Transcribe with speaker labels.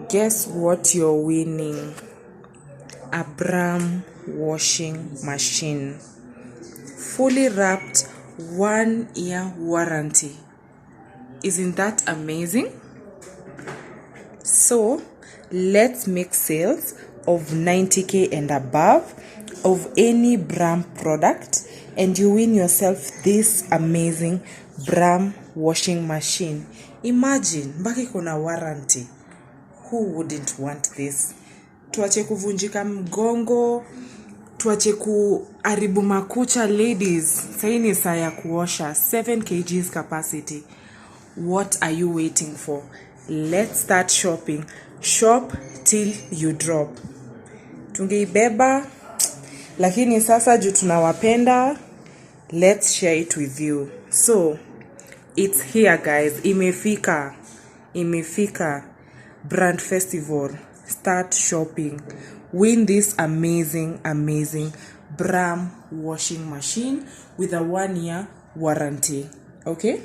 Speaker 1: Guess what you're winning? A bruhm washing machine. Fully wrapped 1-year warranty. Isn't that amazing? So let's make sales of 90k and above of any bruhm product, and you win yourself this amazing bruhm washing machine. Imagine, baki kuna warranty. Who wouldn't want this? Tuache kuvunjika mgongo, tuache kuharibu makucha ladies. Sahi ni saa ya kuosha 7 kgs capacity. What are you waiting for? Let's start shopping. Shop till you drop. Tungeibeba, lakini sasa juu tunawapenda, let's share it with you. So, it's here guys. Imefika. Brand Festival. Start shopping. Win this amazing bruhm washing machine with a 1-year warranty. Okay?